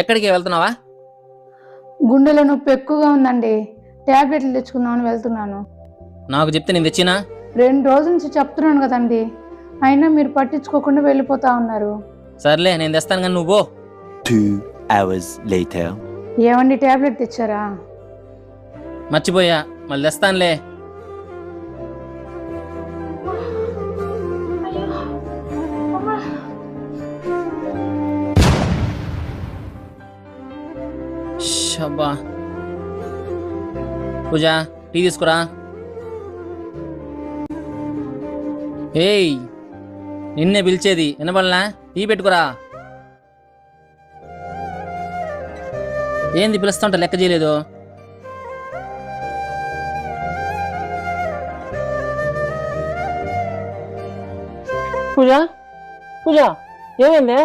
ఎక్కడికి వెళ్తున్నావా? గుండెలో నొప్పి ఎక్కువగా ఉందండి, టాబ్లెట్లు తెచ్చుకుందామని వెళ్తున్నాను. నాకు చెప్తే నేను తెచ్చినా? 2 రోజుల నుంచి చెప్తున్నాను కదండి, అయినా మీరు పట్టించుకోకుండా వెళ్ళిపోతా ఉన్నారు. సర్లే నేను తెస్తాను కానీ నువ్వు 2 hours later. ఏమండి, టాబ్లెట్ తెచ్చారా? మర్చిపోయా, మళ్ళీ తెస్తానులే. షబ్బా. పూజ, టీ తీసుకురా. ఏయ్, నిన్నే పిలిచేది వినబడలా? టీ పెట్టుకురా. ఏంది పిలుస్తుంటా, లెక్క చేయలేదు? పూజ పూజ ఏమైంది?